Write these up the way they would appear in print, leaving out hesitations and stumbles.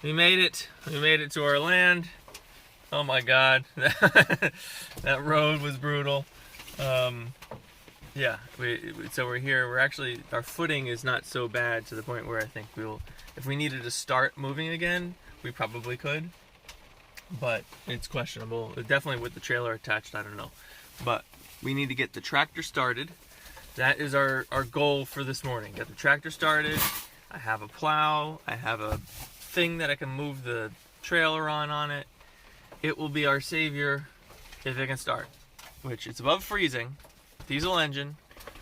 We made it. We made it to our land. Oh my God, that road was brutal. Yeah, so we're here. We're actually, our footing is not so bad to the point where I think we'll, if we needed to start moving again, we probably could. But it's questionable. Definitely with the trailer attached, I don't know. But we need to get the tractor started. That is our goal for this morning. Get the tractor started. I have a plow. I have a thing that I can move the trailer on it. It will be our savior if it can start. Which, it's above freezing. Diesel engine.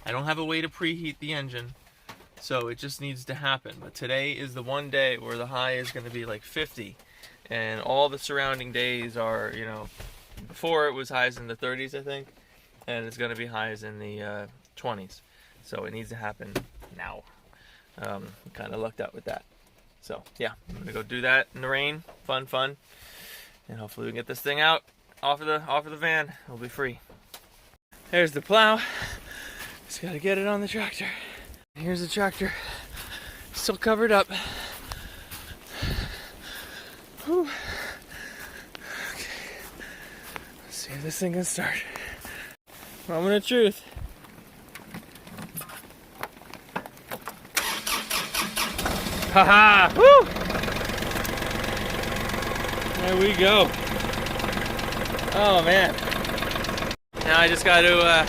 I don't have a way to preheat the engine. So it just needs to happen. But today is the one day where the high is going to be like 50. And all the surrounding days are, you know, before it was highs in the 30s, I think. And it's going to be highs in the 20s. So it needs to happen now. Kind of lucked out with that. So yeah, I'm going to go do that in the rain. Fun. And hopefully we can get this thing out off of the van. It'll be free. There's the plow. Just got to get it on the tractor. Here's the tractor. Still covered up. Whew. Okay. Let's see if this thing can start. Moment of truth. Haha! Woo! There we go. Oh man. Now I just got to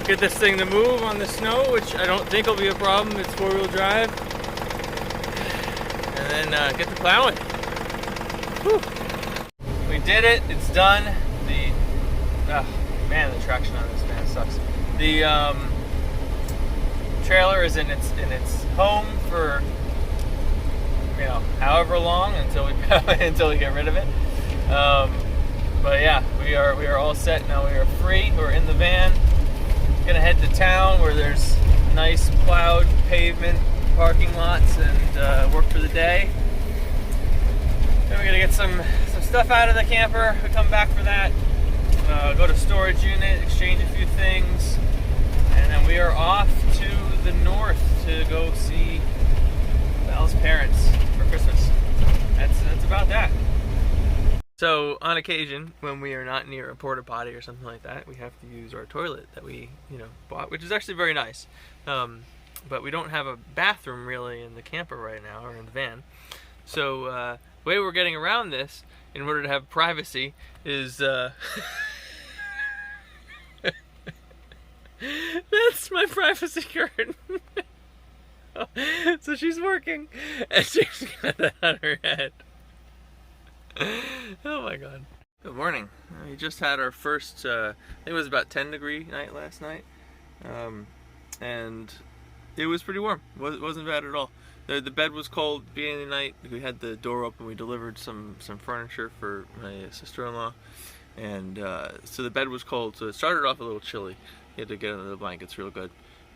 get this thing to move on the snow, which I don't think will be a problem. It's 4-wheel drive. And then get to plowing. Whew. We did it. It's done. Man, the traction on this van sucks. The trailer is in its home for, you know, however long until we get rid of it. But yeah, we are all set now. We are free. We're in the van. Gonna head to town where there's nice plowed pavement, parking lots, and work for the day. Then we're gonna get some stuff out of the camper. We come back for that. Go to storage unit, exchange a few things, and then we are off to the north to go see Val's parents for Christmas. That's about that. So on occasion, when we are not near a porta potty or something like that, we have to use our toilet that we, bought, which is actually very nice. But we don't have a bathroom really in the camper right now, or in the van. So the way we're getting around this, in order to have privacy, is that's my privacy curtain. So she's working, and she's got that on her head. Oh my God. Good morning. We just had our first, I think it was about 10-degree night last night. And it was pretty warm. It wasn't bad at all. The bed was cold at the beginning of the night. We had the door open. We delivered some furniture for my sister-in-law. And so the bed was cold. So it started off a little chilly. You had to get under the blankets real good.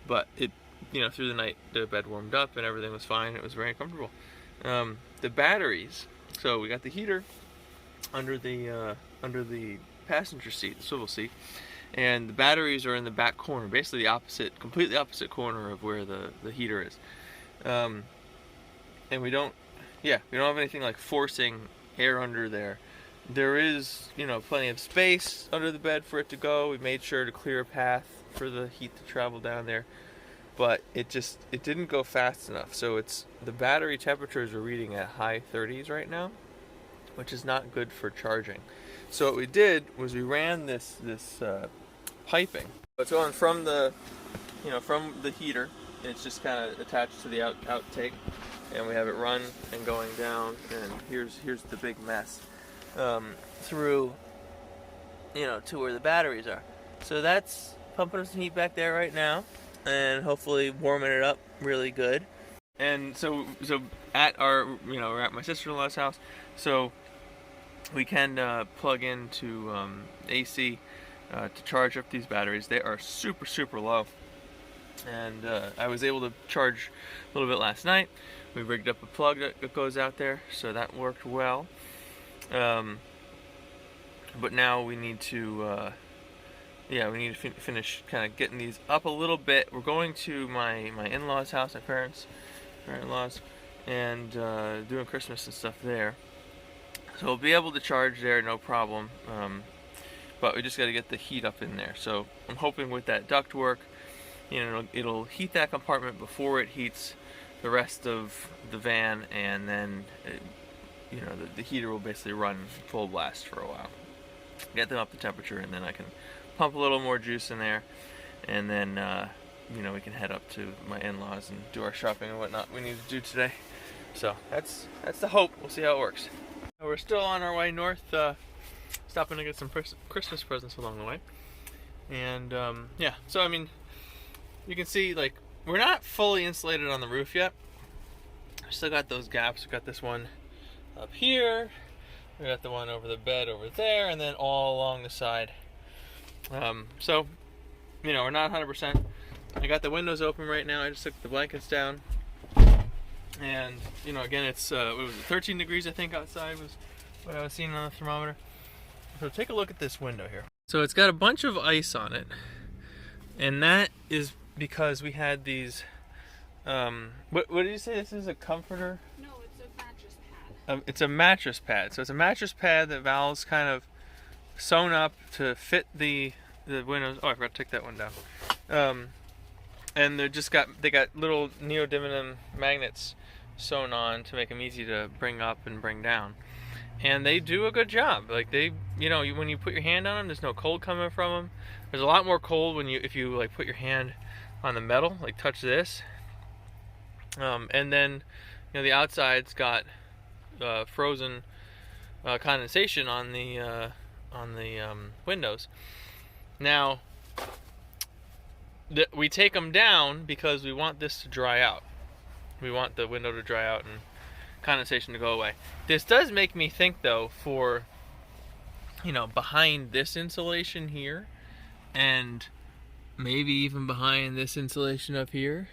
But it, through the night, the bed warmed up and everything was fine. It was very comfortable. The batteries. So we got the heater under the passenger seat, the swivel seat, and the batteries are in the back corner, basically the completely opposite corner of where the heater is. And we don't have anything like forcing air under there. There is, plenty of space under the bed for it to go. We made sure to clear a path for the heat to travel down there, but it didn't go fast enough. So the battery temperatures are reading at high 30s right now, which is not good for charging. So what we did was we ran this piping. It's going from the heater. It's just kind of attached to the outtake, and we have it run and going down. And here's the big mess through, to where the batteries are. So that's pumping us some heat back there right now, and hopefully warming it up really good. And so at we're at my sister-in-law's house, so we can plug into AC to charge up these batteries. They are super, super low. And I was able to charge a little bit last night. We rigged up a plug that goes out there, so that worked well. But now we need to finish kind of getting these up a little bit. We're going to my in-laws' house, my parents' in-laws, and doing Christmas and stuff there. So we'll be able to charge there, no problem. But we just got to get the heat up in there. So I'm hoping with that ductwork, it'll heat that compartment before it heats the rest of the van, and then the heater will basically run full blast for a while. Get them up to temperature, and then I can pump a little more juice in there, and then we can head up to my in-laws and do our shopping and whatnot we need to do today. So that's the hope. We'll see how it works. We're still on our way north, stopping to get some Christmas presents along the way. And yeah, so I mean, you can see, like, we're not fully insulated on the roof yet. Still got those gaps. We got this one up here, we got the one over the bed over there, and then all along the side. So we're not 100%. I got the windows open right now. I just took the blankets down, and again, it's what was it, 13 degrees I think outside was what I was seeing on the thermometer. So take a look at this window here. So it's got a bunch of ice on it, and that is because we had these what did you say this is, a comforter? No, it's a mattress pad. It's a mattress pad. So it's a mattress pad that Val's kind of sewn up to fit the windows. Oh, I forgot to take that one down. And they got little neodymium magnets sewn on to make them easy to bring up and bring down. And they do a good job. Like, they, when you put your hand on them, there's no cold coming from them. There's a lot more cold if you like put your hand on the metal, like touch this. And then, the outside's got frozen condensation on the windows. Now, we take them down because we want this to dry out. We want the window to dry out and condensation to go away. This does make me think, though, for behind this insulation here, and maybe even behind this insulation up here,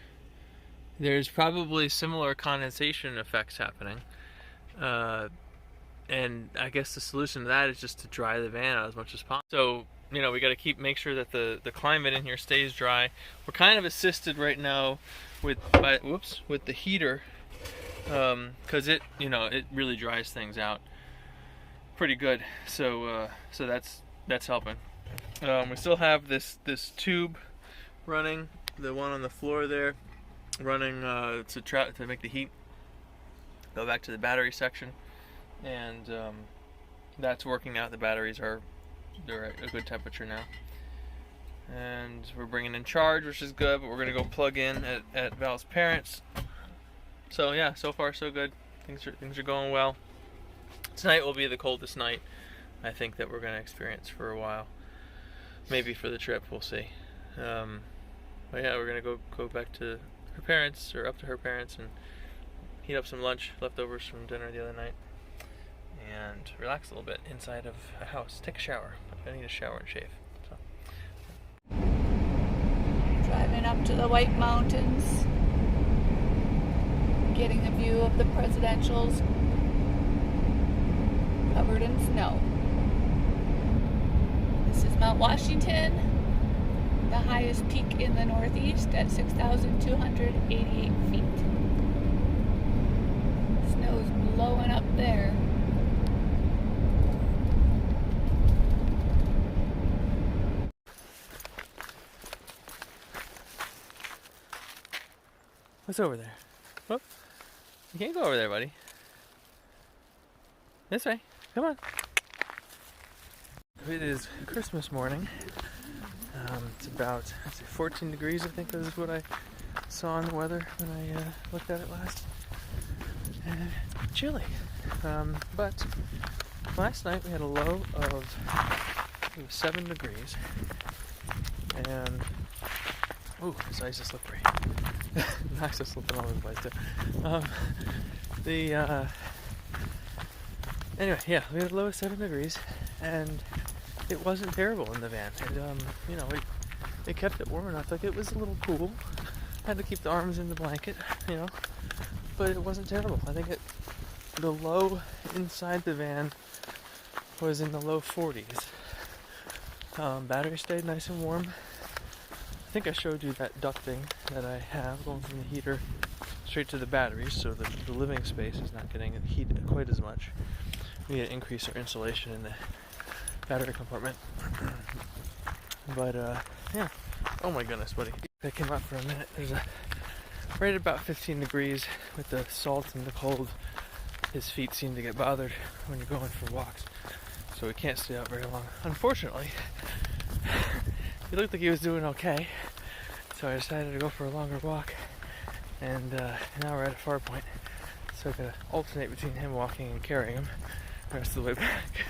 there's probably similar condensation effects happening. And I guess the solution to that is just to dry the van out as much as possible. So we got to make sure that the climate in here stays dry. We're kind of assisted right now with the heater, because it really dries things out pretty good. So that's helping. We still have this tube running, the one on the floor there, running to make the heat go back to the battery section, and that's working out. The batteries they're at a good temperature now, and we're bringing in charge, which is good. But we're gonna go plug in at Val's parents. So yeah, so far so good. Things are going well. Tonight will be the coldest night I think that we're gonna experience for a while. Maybe for the trip, we'll see. But yeah, we're gonna go back to her parents, or up to her parents, and heat up some lunch, leftovers from dinner the other night, and relax a little bit inside of a house. Take a shower. I need a shower and shave. So. Driving up to the White Mountains, getting a view of the presidentials covered in snow. This is Mount Washington, the highest peak in the Northeast at 6,288 feet. Snow's blowing up there. What's over there? Whoop. You can't go over there, buddy. This way. Come on. It is Christmas morning. It's about 14 degrees, I think is what I saw in the weather when I looked at it last. And it's chilly. But last night we had a low of 7 degrees. And ooh, this ice is slippery. The ice is slipping all over the place too. Anyway, yeah, we had a low of 7 degrees, and it wasn't terrible in the van. It kept it warm enough. Like, it was a little cool. Had to keep the arms in the blanket, but it wasn't terrible. I think the low inside the van was in the low 40s. Battery stayed nice and warm. I think I showed you that ducting that I have going from the heater straight to the batteries, so the living space is not getting heated quite as much. We need to increase our insulation in the battery compartment. But yeah. Oh my goodness, buddy. I came out for a minute. There's right at about 15 degrees with the salt and the cold. His feet seem to get bothered when you're going for walks, so we can't stay out very long. Unfortunately, he looked like he was doing okay, so I decided to go for a longer walk. And now we're at a far point, so I gotta alternate between him walking and carrying him the rest of the way back.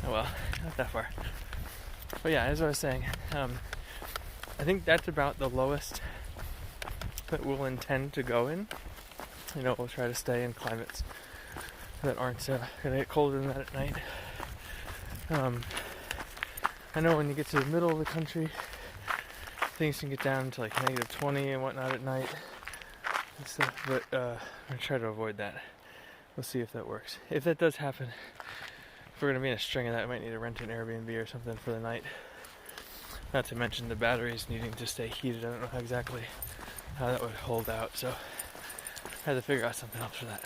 Oh well, not that far. But yeah, as I was saying, I think that's about the lowest that we'll intend to go in. You know, we'll try to stay in climates that aren't gonna get colder than that at night. I know when you get to the middle of the country, things can get down to like -20 and whatnot at night and stuff, but I'm gonna try to avoid that. We'll see if that works. If that does happen, if we're gonna be in a string of that, I might need to rent an Airbnb or something for the night. Not to mention the batteries needing to stay heated. I don't know exactly how that would hold out, so I had to figure out something else for that.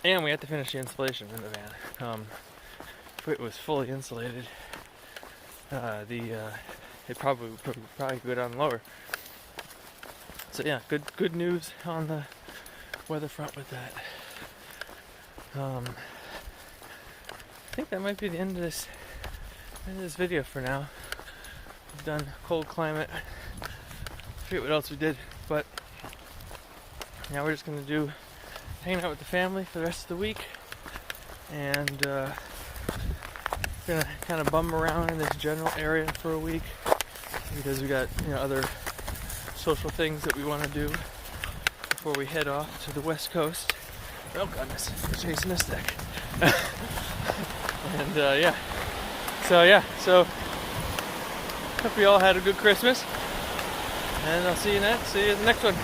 And we had to finish the insulation in the van. If it was fully insulated, it probably would go down lower. So yeah, good news on the weather front with that. I think that might be the end of this video for now. We've done cold climate. I forget what else we did, but now we're just gonna do hanging out with the family for the rest of the week, and gonna kind of bum around in this general area for a week because we got other social things that we want to do before we head off to the West Coast. Oh goodness, it's chasing a stick. And so hope you all had a good Christmas, and I'll see you in the next one.